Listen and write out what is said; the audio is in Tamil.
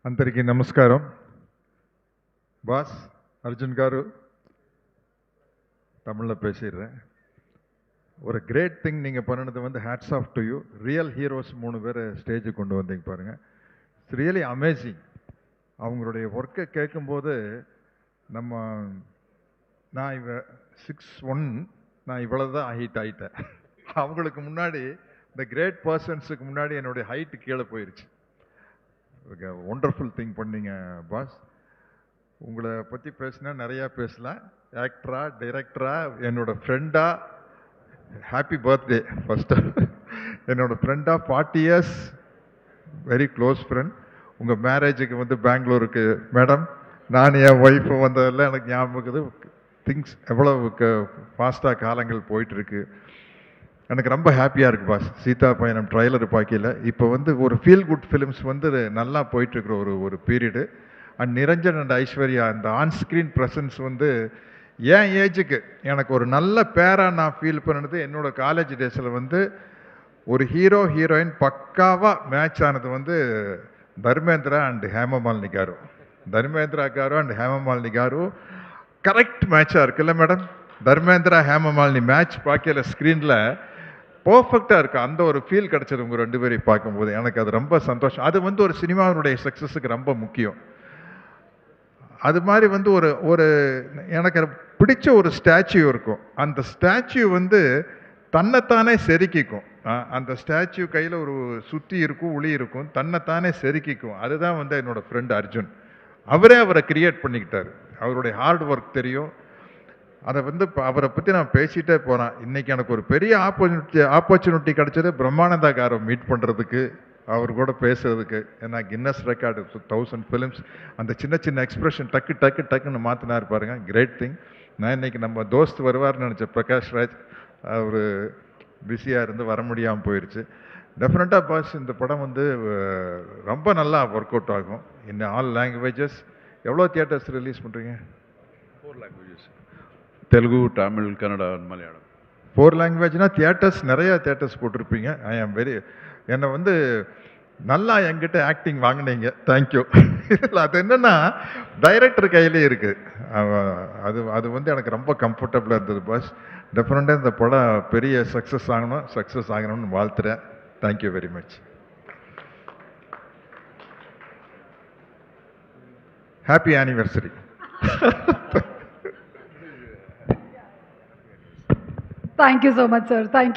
అందరికీ నమస్కారం. பாஸ் அர்ஜுன் காரு தமிழில் பேசிடுறேன். ஒரு கிரேட் திங் நீங்கள் பண்ணினது வந்து hats off to you. Real heroes 3 பேர் ஸ்டேஜுக்கு கொண்டு வந்தீங்க பாருங்கள். It's really amazing. அவங்களுடைய ஒர்க்கை கேட்கும்போது நான் 6'1", நான் இவ்வளோ தான் ஹைட் ஆகிட்டேன். அவங்களுக்கு முன்னாடி இந்த கிரேட் பர்சன்ஸுக்கு முன்னாடி என்னுடைய ஹைட்டு கீழே போயிடுச்சு. ஒண்டர்ஃபுல் திங் பண்ணீங்க பாஸ். உங்களை பற்றி பேசினா நிறையா பேசலாம். ஆக்டரா, டைரக்டரா, என்னோட ஃப்ரெண்டா, ஹாப்பி பர்த்டே ஃபர்ஸ்ட். என்னோட ஃப்ரெண்டா 40 இயர்ஸ், வெரி க்ளோஸ் ஃப்ரெண்ட். உங்கள் மேரேஜுக்கு வந்து பெங்களூருக்கு மேடம், நான் என் ஒய்ஃபு வந்ததெல்லாம் எனக்கு ஞாபகம் இருக்குது. திங்ஸ் எவ்வளோ ஃபாஸ்ட்டாக காலங்கள் போயிட்டுருக்கு. எனக்கு ரொம்ப ஹாப்பியாக இருக்குது பாஸ். சீதா பயணம் ட்ரைலர் பார்க்கல. இப்போ வந்து ஒரு ஃபீல் குட் ஃபிலிம்ஸ் வந்து நல்லா போயிட்டுருக்குற ஒரு period. And Niranjan and Aishwarya இந்த ஆன்ஸ்க்ரீன் ப்ரெசன்ஸ் வந்து என் ஏஜுக்கு எனக்கு ஒரு நல்ல பேராக நான் ஃபீல் பண்ணினது என்னோடய காலேஜ் டேஸில் வந்து ஒரு ஹீரோ ஹீரோயின் பக்காவாக மேட்ச் ஆனது வந்து Dharmendra and Hema Malini garu. Dharmendra garu and Hema Malini garu correct மேட்சாக இருக்குல்ல மேடம்? தர்மேந்திரா ஹேமமாலினி மேட்ச் பார்க்கல ஸ்க்ரீனில் பர்ஃபெக்டாக இருக்குது. அந்த ஒரு ஃபீல் கிடச்சது உங்கள் 2 பேரையும் பார்க்கும்போது. எனக்கு அது ரொம்ப சந்தோஷம். அது வந்து ஒரு சினிமாவினுடைய சக்ஸஸுக்கு ரொம்ப முக்கியம். அது மாதிரி வந்து ஒரு எனக்கு பிடிச்ச ஒரு ஸ்டாச்சு இருக்கும். அந்த ஸ்டாச்சு வந்து தன்னைத்தானே செதுக்கிக்கும். அந்த ஸ்டாச்சு கையில் ஒரு சுத்தி இருக்கும், உளி இருக்கும், தன்னைத்தானே செதுக்கிக்கும். அதுதான் வந்து என்னோடய ஃப்ரெண்ட் அர்ஜுன். அவரை கிரியேட் பண்ணிக்கிட்டார். அவருடைய ஹார்ட் ஒர்க் தெரியும். அதை வந்து அவரை பற்றி நான் பேசிகிட்டே போகிறேன். இன்றைக்கி எனக்கு ஒரு பெரிய ஆப்பர்ச்சுனிட்டி கிடச்சது பிரம்மானந்தா காரை மீட் பண்ணுறதுக்கு, அவர் கூட பேசுகிறதுக்கு. ஏன்னா கின்னஸ் ரெக்கார்டு 1000 ஃபிலிம்ஸ். அந்த சின்ன சின்ன எக்ஸ்பிரஷன் டக்குன்னு மாற்றினார் பாருங்க. Great thing. நான் இன்றைக்கி நம்ம தோஸ்த் வருவார்னு நினச்சேன், பிரகாஷ் ராஜ். அவர் பிஸியாக இருந்து வர முடியாமல் போயிடுச்சு. டெஃபினட்டாக பாஸ், இந்த படம் வந்து ரொம்ப நல்லா ஒர்க் அவுட் ஆகும். In all languages. எவ்வளோ தியேட்டர்ஸ் ரிலீஸ் பண்ணுறீங்க? 4 லாங்குவேஜஸ். தெலுங்கு, தமிழ், கன்னடா, மலையாளம். 4 லாங்குவேஜ்னா தியேட்டர்ஸ் நிறையா தியேட்டர்ஸ் போட்டிருப்பீங்க. ஐ ஆம் வெரி, என்னை வந்து நல்லா என்கிட்ட ஆக்டிங் வாங்கினீங்க. தேங்க்யூ. இல்லை, அது என்னென்னா டைரக்டர் கையிலே இருக்குது. அது வந்து எனக்கு ரொம்ப கம்ஃபர்டபுளாக இருந்தது பாஸ். டெஃபினட்டாக இந்த படம் பெரிய சக்ஸஸ் ஆகணும்னு வாழ்த்துறேன். Thank you very much. Happy anniversary. Thank you so much, sir. Thank you.